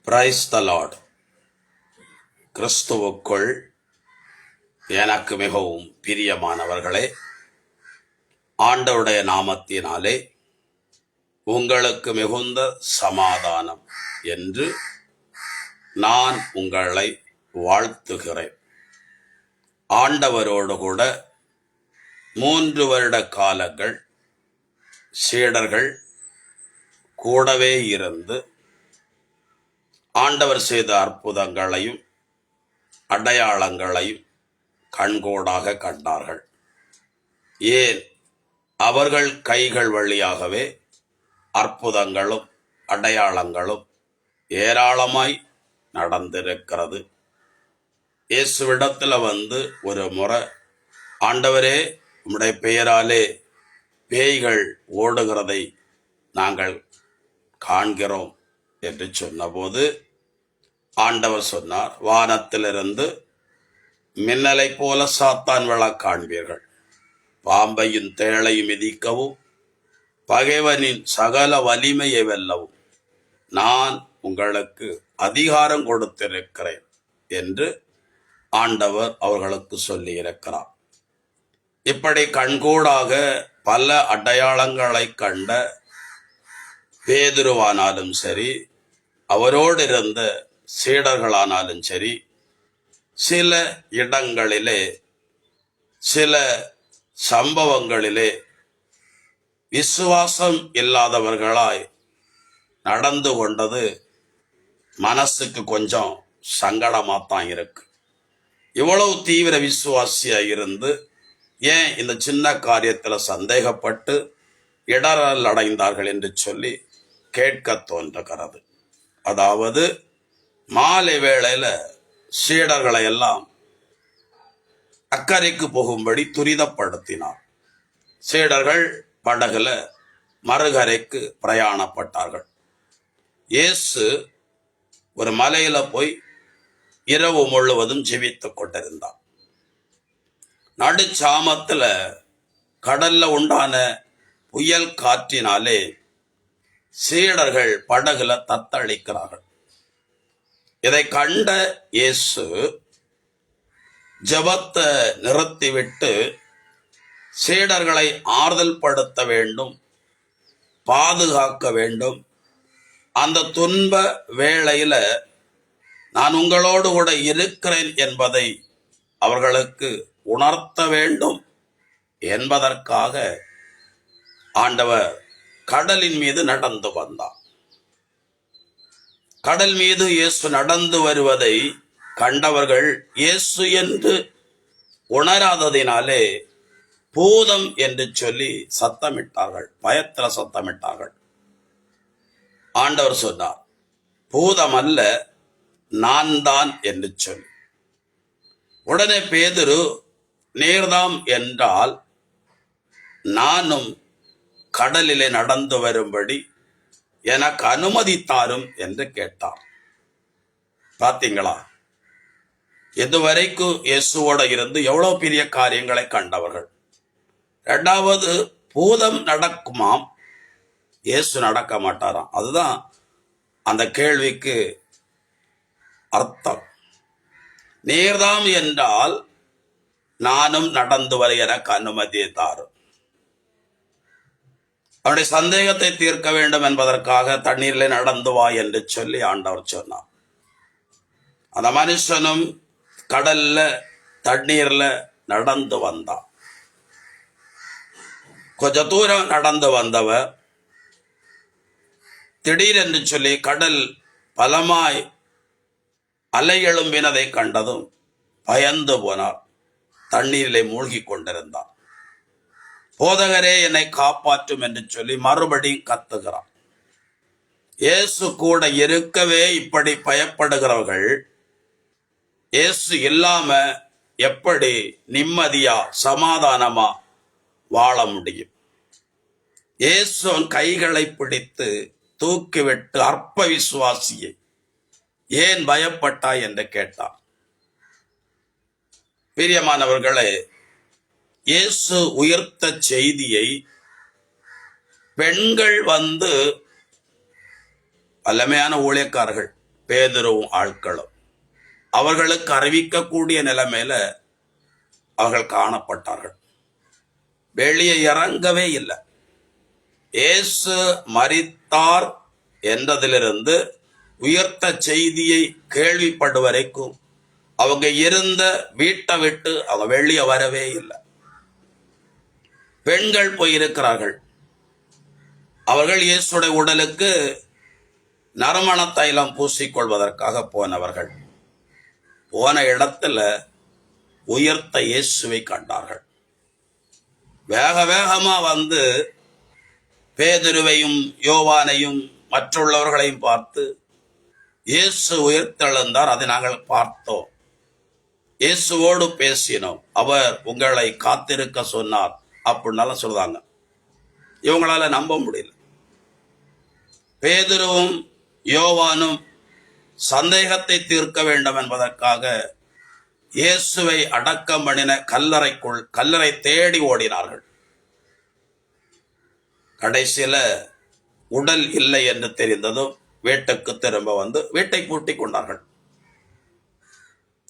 Praise the Lord. கிறிஸ்துவுக்குள் எனக்கு மிகவும் பிரியமானவர்களே, ஆண்டவருடைய நாமத்தினாலே உங்களுக்கு மிகுந்த சமாதானம் என்று நான் உங்களை வாழ்த்துகிறேன். ஆண்டவரோடு கூட 3 வருட காலங்கள் சீடர்கள் கூடவே இருந்து ஆண்டவர் செய்த அற்புதங்களையும் அடையாளங்களையும் கண்கூடாக கண்டார்கள். ஏன், அவர்கள் கைகள் வழியாகவே அற்புதங்களும் அடையாளங்களும் ஏராளமாய் நடந்திருக்கிறது. இயேசுவிடத்தில் வந்து ஒரு முறை, ஆண்டவரே, உம்முடைய பெயராலே பேய்கள் ஓடுகிறதை நாங்கள் காண்கிறோம் என்று சொன்னபோது ஆண்டவர் சொன்னார், வானத்திலிருந்து மின்னலை போல சாத்தான் விழ காண்பீர்கள். பாம்பையும் தேளையும் மிதிக்கவும் பகைவனின் சகல வலிமையை வெல்லவும் நான் உங்களுக்கு அதிகாரம் கொடுத்திருக்கிறேன் என்று ஆண்டவர் அவர்களுக்கு சொல்லி இருக்கிறார். இப்படி கண்கூடாக பல அடையாளங்களை கண்ட பேதுருவானாலும் சரி, அவரோடு இருந்த சீடர்களானாலும் சரி, சில இடங்களிலே சில சம்பவங்களிலே விசுவாசம் இல்லாதவர்களாய் நடந்து கொண்டது மனசுக்கு கொஞ்சம் சங்கடமாத்தான் இருக்கு. இவ்வளவு தீவிர விசுவாசியா இருந்து ஏன் இந்த சின்ன காரியத்துல சந்தேகப்பட்டு இடரல் அடைந்தார்கள் என்று சொல்லி கேட்க தோன்றுகிறது. அதாவது மாலை வேளையில சீடர்களை எல்லாம் அக்கறைக்கு போகும்படி துரிதப்படுத்தினார். சீடர்கள் படகுல மறுகரைக்கு பிரயாணப்பட்டார்கள். இயேசு ஒரு மலையில போய் இரவு முழுவதும் ஜெபித்துக் கொண்டிருந்தார். நடுச்சாமத்துல கடல்ல உண்டான புயல் காற்றினாலே சீடர்கள் படகுல தத்தளிக்கிறார்கள். இதை கண்ட இயேசு ஜெபத்தை நிறுத்திவிட்டு சீடர்களை ஆறுதல் படுத்த வேண்டும், பாதுகாக்க வேண்டும். அந்த துன்ப வேளையில நான் உங்களோடு கூட இருக்கிறேன் என்பதை அவர்களுக்கு உணர்த்த வேண்டும் என்பதற்காக ஆண்டவர் கடலின் மீது நடந்து வந்தார். கடல் மீது இயேசு நடந்து வருவதை கண்டவர்கள் இயேசு என்று உணராததினாலே பூதம் என்று சொல்லி சத்தமிட்டார்கள், பயத்திர சத்தமிட்டார்கள். ஆண்டவர் சொன்னார், பூதம் அல்ல, நான் தான் என்று சொல்லி. உடனே பேதுரு, நீர்தாம் என்றால் நானும் கடலிலே நடந்து வரும்படி எனக்கு அனுமதி தாரும் என்று கேட்டார். பார்த்தீங்களா, இதுவரைக்கும் இயேசுவோட இருந்து எவ்வளவு பெரிய காரியங்களை கண்டவர்கள். 2வது, பூதம் நடக்குமாம், இயேசு நடக்க மாட்டாராம். அதுதான் அந்த கேள்விக்கு அர்த்தம். நீர்தாம் என்றால் நானும் நடந்து வர எனக்கு அனுமதி தாரும். அவனுடைய சந்தேகத்தை தீர்க்க வேண்டும் என்பதற்காக தண்ணீரிலே நடந்து வா என்று சொல்லி ஆண்டவர் சொன்னார். அந்த மனுஷனும் கடல்ல தண்ணீர்ல நடந்து வந்தான். கொஞ்ச தூரம் நடந்து வந்தவர் திடீரென்று சொல்லி கடல் பலமாய் அலை எழும்பினதை கண்டதும் பயந்து போனார். தண்ணீரிலே மூழ்கி கொண்டிருந்தார். போதகரே, என்னை காப்பாற்றும் என்று சொல்லி மறுபடியும் கத்துகிறார். இயேசு கூட இருக்கவே இப்படி பயப்படுகிறவர்கள் இயேசு இல்லாம எப்படி நிம்மதியா சமாதானமா வாழ முடியும்? இயேசு கைகளை பிடித்து தூக்கிவிட்டு, அற்ப விசுவாசியை ஏன் பயப்பட்டாய் என்று கேட்டார். பிரியமானவர்களே, இயேசு உயர்த்த செய்தியை பெண்கள் வந்து வல்லமையான ஊழியக்காரர்கள் பேதுருவும் ஆட்களும் அவர்களுக்கு அறிவிக்கக்கூடிய நிலைமையில அவர்கள் காணப்பட்டார்கள். வெளியே இறங்கவே இல்லை. இயேசு மரித்தார் என்றதிலிருந்து உயர்த்த செய்தியை கேள்விப்படும் வரைக்கும் அவங்க இருந்த வீட்டை விட்டு அவங்க வெளியே வரவே இல்லை. பெண்கள் போயிருக்கிறார்கள். அவர்கள் இயேசுடைய உடலுக்கு நறுமண தைலம் பூசிக்கொள்வதற்காக போனவர்கள். போன இடத்துல உயர்த்த இயேசுவை கண்டார்கள். வேக வேகமா வந்து பேதுருவையும் யோவானையும் மற்றுள்ளவர்களையும் பார்த்து, இயேசு உயிர்த்தெழுந்தார், அதை நாங்கள் பார்த்தோம், இயேசுவோடு பேசினோம், அவர் உங்களை காத்திருக்க சொன்னார் அப்படின்னாலும் சொல்றாங்க. இவங்களால நம்ப முடியல. பேதுருவும் யோவானும் சந்தேகத்தை தீர்க்க வேண்டும் என்பதற்காக இயேசுவை அடக்கம் பண்ணின கல்லறை தேடி ஓடினார்கள். கடைசியில உடல் இல்லை என்று தெரிந்ததும் வீட்டுக்கு திரும்ப வந்து வீட்டை பூட்டி கொண்டார்கள்.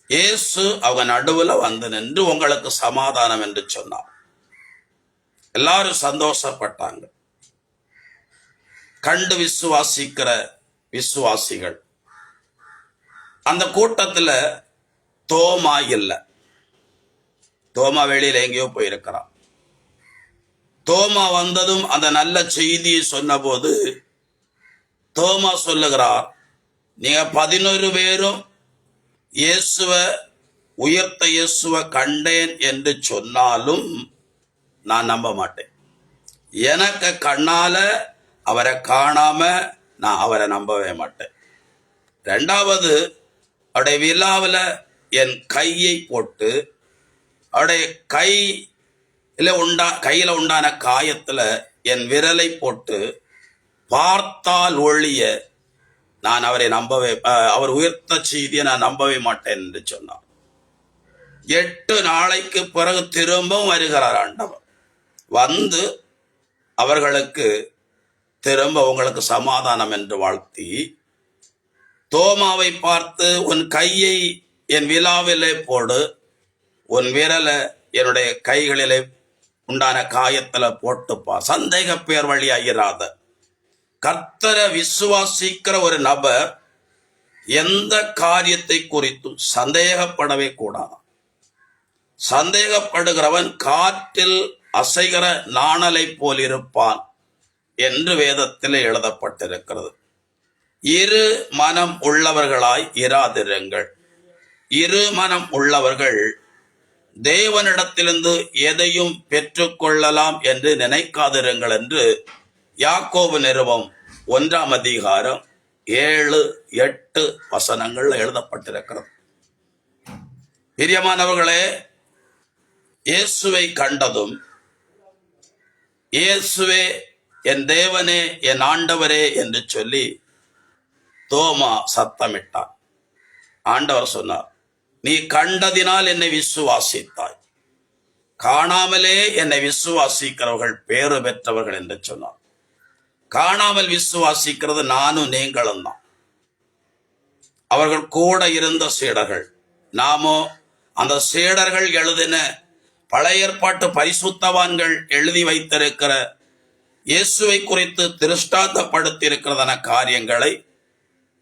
இயேசு அவங்க நடுவுல வந்து நின்று உங்களுக்கு சமாதானம் என்று சொன்னார். எல்லாரும் சந்தோஷப்பட்டாங்க. கண்டு விசுவாசிக்கிற விசுவாசிகள். அந்த கூட்டத்துல தோமா இல்லை. தோமா வெளியில எங்கேயோ போயிருக்கிறான். தோமா வந்ததும் அந்த நல்ல செய்தியை சொன்ன போது தோமா சொல்லுகிறார், நீங்க 11 பேரும் உயர்த்த இயேசுவை கண்டேன் என்று சொன்னாலும் நான் நம்ப மாட்டேன். எனக்கு கண்ணால அவரை காணாம நான் அவரை நம்பவே மாட்டேன். ரெண்டாவது, அவருடைய விழாவில் என் கையை போட்டு அவருடைய கையில உண்டான காயத்துல என் விரலை போட்டு பார்த்தால் ஒழிய நான் அவரை அவர் உயர்த்த செய்தியை நான் நம்பவே மாட்டேன் என்று சொன்னார். 8 நாளைக்கு பிறகு திரும்பவும் வருகிறார் ஆண்டவர். வந்து அவர்களுக்கு திரும்ப உங்களுக்கு சமாதானம் என்று வாழ்த்தி, தோமாவை பார்த்து உன் கையை என் விழாவிலே போடு, உன் விரலை என்னுடைய கைகளிலே உண்டான காயத்துல போட்டுப்பா, சந்தேக பேர் வழியாகிறாத. கர்த்தரை விசுவாசிக்கிற ஒரு நபர் எந்த காரியத்தை குறித்தும் சந்தேகப்படவே கூடாது. சந்தேகப்படுகிறவன் காற்றில் அசைகிற நாணலை போல் இருப்பான் என்று வேதத்தில் எழுதப்பட்டிருக்கிறது. இரு மனம் உள்ளவர்களாய் இராதிருங்கள். இரு மனம் உள்ளவர்கள் தேவனிடத்திலிருந்து எதையும் பெற்றுக்கொள்ளலாம் என்று நினைக்காதிருங்கள் என்று யாக்கோபு நிருபம் 1 அதிகாரம் 7-8 வசனங்கள் எழுதப்பட்டிருக்கிறது. பிரியமானவர்களே, இயேசுவை கண்டதும், இயேசுவே என் தேவனே என் ஆண்டவரே என்று சொல்லி தோமா சத்தமிட்டான். ஆண்டவர் சொன்னார், நீ கண்டதினால் என்னை விசுவாசித்தாய், காணாமலே என்னை விசுவாசிக்கிறவர்கள் பேறு பெற்றவர்கள் என்று சொன்னார். காணாமல் விசுவாசிக்கிறது நானும் நீங்களும் தான். அவர்கள் கூட இருந்த சீடர்கள். நாமோ அந்த சீடர்கள் எழுதின பழைய ஏற்பாட்டு பரிசுத்தவான்கள் எழுதி வைத்திருக்கிற இயேசுவை குறித்து திருஷ்டாந்தப்படுத்தி இருக்கிறதான காரியங்களை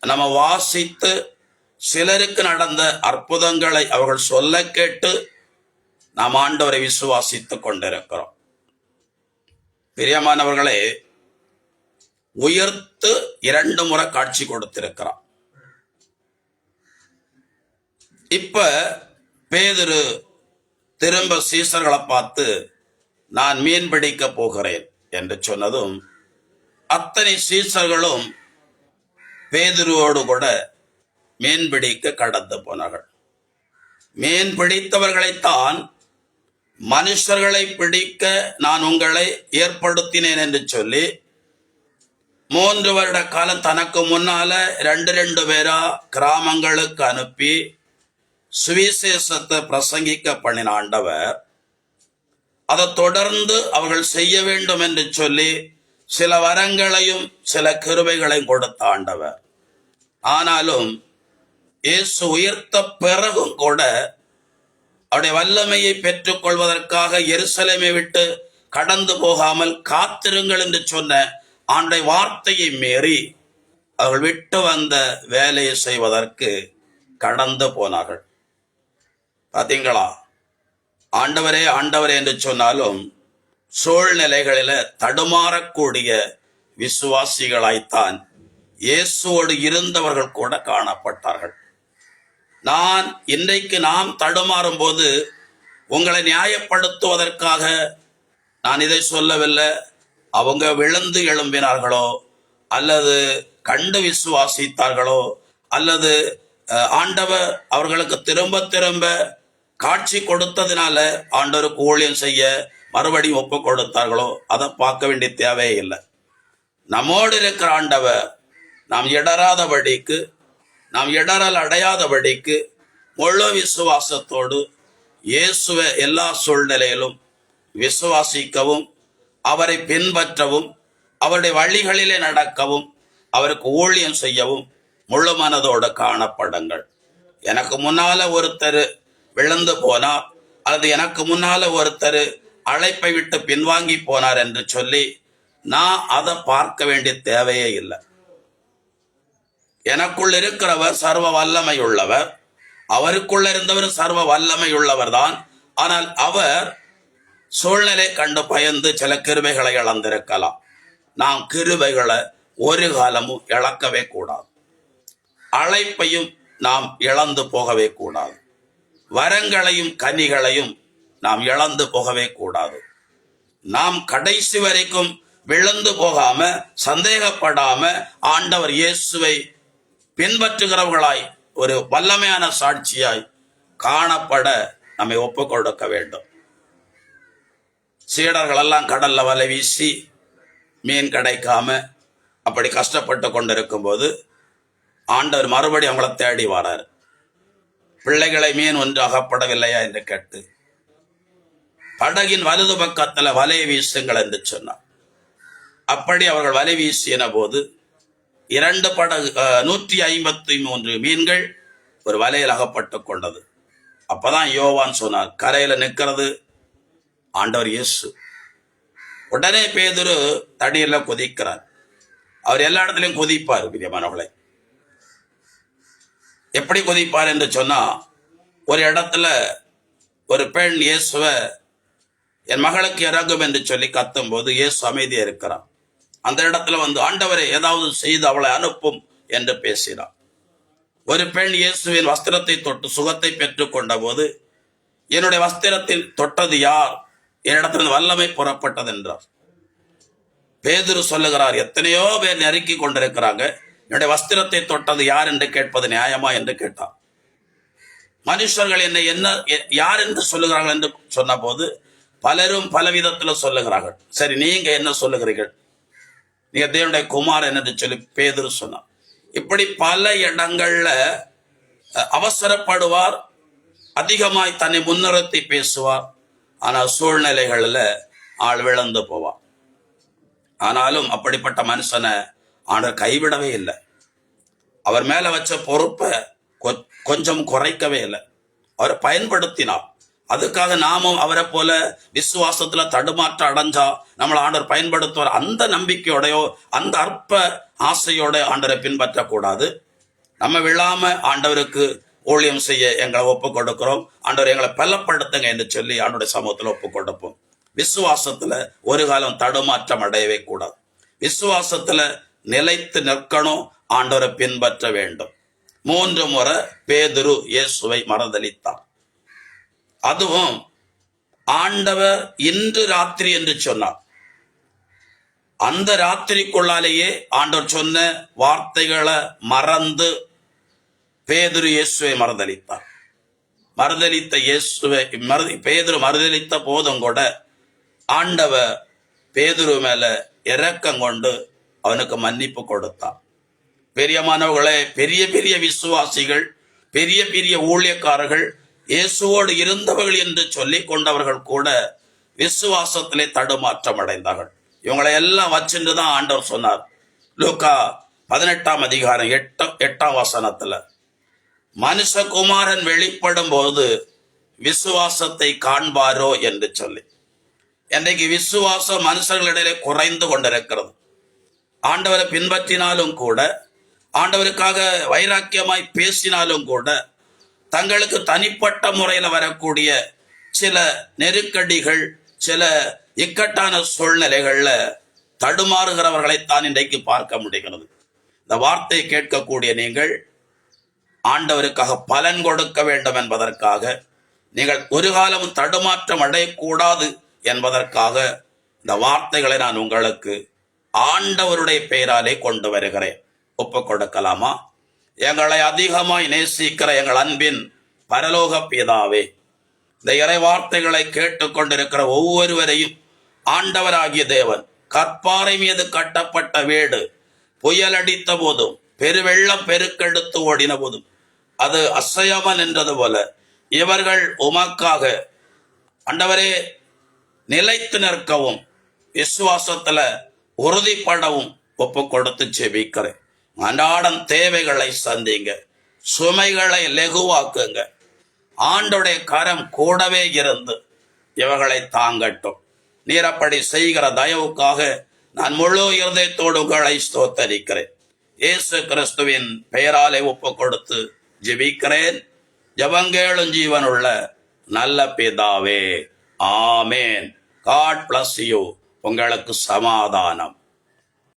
நம்ம வாசித்து, சிலருக்கு நடந்த அற்புதங்களை அவர்கள் சொல்ல கேட்டு நாம் ஆண்டவரை விசுவாசித்துக் கொண்டிருக்கிறோம். பிரியமானவர்களே, உயர்த்து 2 முறை காட்சி கொடுத்திருக்கிறான். இப்ப பேதுரு திரும்ப சீசர்களை பார்த்து நான் மீன் பிடிக்க போகிறேன் என்று சொன்னதும் அத்தனை சீசர்களும் பேதுருவோடு கூட மீன் பிடிக்க கடந்து போனார்கள். மீன் பிடித்தவர்களைத்தான் மனுஷர்களை பிடிக்க நான் உங்களை ஏற்படுத்தினேன் என்று சொல்லி 3 வருட காலம் தனக்கு முன்னால 2 பேரா கிராமங்களுக்கு அனுப்பி சுவிசேஷத்தை பிரசங்கிக்க பண்ணின ஆண்டவர், அதை தொடர்ந்து அவர்கள் செய்ய வேண்டும் என்று சொல்லி சில வரங்களையும் சில கிருபைகளையும் கொடுத்த ஆண்டவர். ஆனாலும் இயேசு உயிர்த்த பிறகும் கூட அவருடைய வல்லமையை பெற்றுக் கொள்வதற்காக எருசலேமை விட்டு கடந்து போகாமல் காத்திருங்கள் என்று சொன்ன ஆண்டை வார்த்தையை மீறி அவர்கள் விட்டு வந்த வேலையை செய்வதற்கு கடந்து போனார்கள். பாத்தீங்களா? ஆண்டவரே ஆண்டவரே என்று சொன்னாலும் சூழ்நிலைகளில தடுமாறக்கூடிய விசுவாசிகளாய்த்தான் இயேசுவோடு இருந்தவர்கள் கூட காணப்பட்டார்கள். இன்றைக்கு நாம் தடுமாறும் போது உங்களை நியாயப்படுத்துவதற்காக நான் இதை சொல்லவில்லை. அவங்க விழுந்து எழும்பினார்களோ அல்லது கண்டு விசுவாசித்தார்களோ அல்லது ஆண்டவர் அவர்களுக்கு திரும்ப திரும்ப காட்சி கொடுத்ததினால ஆண்டவருக்கு ஊழியம் செய்ய மறுபடியும் ஒப்பு கொடுத்தார்களோ அதை பார்க்க வேண்டிய தேவையே இல்லை. நம்மோடு இருக்கிற ஆண்டவர் நாம் இடராதபடிக்கு, நாம் இடரல் அடையாதபடிக்கு முழு விசுவாசத்தோடு இயேசுவை எல்லா சூழ்நிலையிலும் விசுவாசிக்கவும், அவரை பின்பற்றவும், அவருடைய வழிகளிலே நடக்கவும், அவருக்கு ஊழியம் செய்யவும் முழு மனதோடு காணப்படுங்கள். எனக்கு முன்னால ஒருத்தர் விழுந்து போனார் அல்லது எனக்கு முன்னால ஒருத்தர் அழைப்பை விட்டு பின்வாங்கி போனார் என்று சொல்லி நான் அதை பார்க்க வேண்டிய தேவையே இல்லை. எனக்குள் இருக்கிறவர் சர்வ வல்லமை உள்ளவர், அவருக்குள்ள இருந்தவர் சர்வ வல்லமை உள்ளவர் தான். ஆனால் அவர் சூழ்நிலை கண்டு பயந்து சில கிருபைகளை இழந்திருக்கலாம். நாம் கிருபைகளை ஒரு காலமும் இழக்கவே கூடாது. அழைப்பையும் நாம் இழந்து போகவே கூடாது. வரங்களையும் கனிகளையும் நாம் இழந்து போகவே கூடாது. நாம் கடைசி வரைக்கும் விழுந்து போகாம, சந்தேகப்படாம ஆண்டவர் இயேசுவை பின்பற்றுகிறவர்களாய் ஒரு வல்லமையான சாட்சியாய் காணப்பட நம்மை ஒப்பு கொடுக்க வேண்டும். சீடர்கள் எல்லாம் கடல்ல வலை வீசி மீன் கிடைக்காம அப்படி கஷ்டப்பட்டு கொண்டிருக்கும் போது ஆண்டவர் மறுபடியும் அவங்கள தேடி வரார். பிள்ளைகளை மீன் ஒன்று அகப்படவில்லையா என்று கேட்டு படகின் வலது பக்கத்துல வலையை வீசுங்கள் என்று சொன்னார். அப்படி அவர்கள் வலை வீசின போது 2 படகு 153 மீன்கள் ஒரு வலையில் அகப்பட்டு கொண்டது. அப்பதான் யோவான் சொன்னார், கரையில நிற்கிறது ஆண்டவர் இயேசு. உடனே பேதுரு தண்ணீர்ல குதிக்கிறார். அவர் எல்லா இடத்துலையும் குதிப்பார். பிரியமானவர்களே, எப்படி குதிப்பார் என்று சொன்னா, ஒரு இடத்துல ஒரு பெண் இயேசுவை என் மகளுக்கு இறங்கும் என்று சொல்லி கத்தும் போது இயேசு அமைதியா இருக்கிறார். அந்த இடத்துல வந்து ஆண்டவரை ஏதாவது செய்து அவளை அனுப்பும் என்று பேசினார். ஒரு பெண் இயேசுவின் வஸ்திரத்தை தொட்டு சுகத்தை பெற்றுக் கொண்ட போது என்னுடைய வஸ்திரத்தில் தொட்டது யார், என்னிடத்திலிருந்து வல்லமை புறப்பட்டது என்றார். பேதுரு சொல்லுகிறார், எத்தனையோ பேர் நெருக்கி கொண்டிருக்கிறாங்க, என்னுடைய வஸ்திரத்தை தொட்டது யார் என்று கேட்பது நியாயமா என்று கேட்டார். மனுஷர்கள் என்னை என்ன யார் என்று சொல்லுகிறார்கள் என்று சொன்ன போது பலரும் பலவிதத்துல சொல்லுகிறார்கள். சரி, நீங்க என்ன சொல்லுகிறீர்கள், நீங்க தேவனுடைய குமாரன் என்று சொல்லி பேதுரு சொன்னார். இப்படி பல இடங்கள்ல அவசரப்படுவார், அதிகமாய் தன்னை முன்னிறுத்தி பேசுவார். ஆனால் சூழ்நிலைகளில் ஆள் விழுந்து போவார். ஆனாலும் அப்படிப்பட்ட மனுஷனை ஆண்டவர் கைவிடவே இல்லை. அவர் மேல வச்ச பொறுப்பை கொஞ்சம் குறைக்கவே இல்லை. அவரை பயன்படுத்தினார். அதுக்காக நாமும் அவரை போல விசுவாசத்துல தடுமாற்ற அடைஞ்சா நம்மளை ஆண்டவர் பயன்படுத்துவார் அந்த நம்பிக்கையோடையோ அந்த அற்ப ஆசையோட ஆண்டவரை பின்பற்றக்கூடாது. நம்ம விழாம ஆண்டவருக்கு ஊழியம் செய்ய எங்களை ஒப்பு கொடுக்கிறோம், ஆண்டவர் எங்களை பலப்படுத்துங்க என்று சொல்லி ஆண்டவருடைய சமூகத்துல ஒப்பு கொடுப்போம். விசுவாசத்துல ஒரு காலம் தடுமாற்றம் அடையவே கூடாது. விசுவாசத்துல நிலைத்து நிற்கணும், ஆண்டவரை பின்பற்ற வேண்டும். 3 முறை பேதுரு இயேசுவை மறுதலித்தார். அதுவும் ஆண்டவர் இன்று ராத்திரி என்று சொன்னார். அந்த ராத்திரிக்குள்ளாலேயே ஆண்டவர் சொன்ன வார்த்தைகளை மறந்து பேதுரு இயேசுவை மறுதலித்தார். மறுதலித்த இயேசுவை பேதுரு மறுதலித்த போதும் கூட ஆண்டவர் பேதுரு மேல இரக்கம் கொண்டு அவனுக்கு மன்னிப்பு கொடுத்தார். பெரியமானவர்களே, பெரிய பெரிய விசுவாசிகள், பெரிய பெரிய ஊழியக்காரர்கள், இயேசுவோடு இருந்தவர்கள் என்று சொல்லிக் கொண்டவர்கள் கூட விசுவாசத்திலே தடுமாற்றம் அடைந்தார்கள். இவங்களை எல்லாம் வச்சுட்டு தான் ஆண்டவர் சொன்னார், லூக்கா 18ஆம் அதிகாரம் 8ஆம் வசனத்துல, மனுஷகுமாரன் வெளிப்படும் போது விசுவாசத்தை காண்பாரோ என்று சொல்லி. இன்றைக்கு விசுவாசம் மனுஷர்களிடையே குறைந்து கொண்டிருக்கிறது. ஆண்டவரை பின்பற்றினாலும் கூட, ஆண்டவருக்காக வைராக்கியமாய் பேசினாலும் கூட, தங்களுக்கு தனிப்பட்ட முறையில் வரக்கூடிய சில நெருக்கடிகள், சில இக்கட்டான சூழ்நிலைகள்ல தடுமாறுகிறவர்களைத்தான் இன்றைக்கு பார்க்க முடிகிறது. இந்த வார்த்தையை கேட்கக்கூடிய நீங்கள் ஆண்டவருக்காக பலன் கொடுக்க வேண்டும் என்பதற்காக, நீங்கள் ஒரு காலமும் தடுமாற்றம் அடையக்கூடாது என்பதற்காக இந்த வார்த்தைகளை நான் உங்களுக்கு ஆண்டவருடைய பெயராலே கொண்டு வருகிறேன். ஒப்பு கொடுக்கலாமா? எங்களை அதிகமாய் நேசிக்கிற எங்கள் அன்பின் பரலோக பிதாவே, இந்த இறை வார்த்தைகளை கேட்டுக்கொண்டிருக்கிற ஒவ்வொருவரையும் ஆண்டவராகிய தேவன், கற்பாறை மீது கட்டப்பட்ட வீடு புயல் அடித்த போதும், பெருவெள்ளம் பெருக்கெடுத்து ஓடின போதும் அது அசையாமல் நின்றது போல, இவர்கள் உமக்காக ஆண்டவரே நிலைத்து நிற்கவும், விசுவாசத்துல உறுதிப்படவும் ஒப்பு கொடுத்து ஜெபிக்கிறேன். அன்றாடம் தேவைகளை சந்திங்க, சுமைகளை லெகுவாக்குங்க. ஆண்டோடைய கரம் கூடவே இருந்து இவர்களை தாங்கட்டும். நீர் அப்படி செய்கிற தயவுக்காக நான் முழு இருதயத்தோடு உங்களை ஸ்தோத்தரிக்கிறேன். இயேசு கிறிஸ்துவின் பெயராலே ஒப்பு கொடுத்து ஜெபிக்கிறேன். ஜெபங்கேளும் ஜீவனுள்ள நல்ல பிதாவே, ஆமேன். God bless you. உங்களுக்கு சமாதானம்.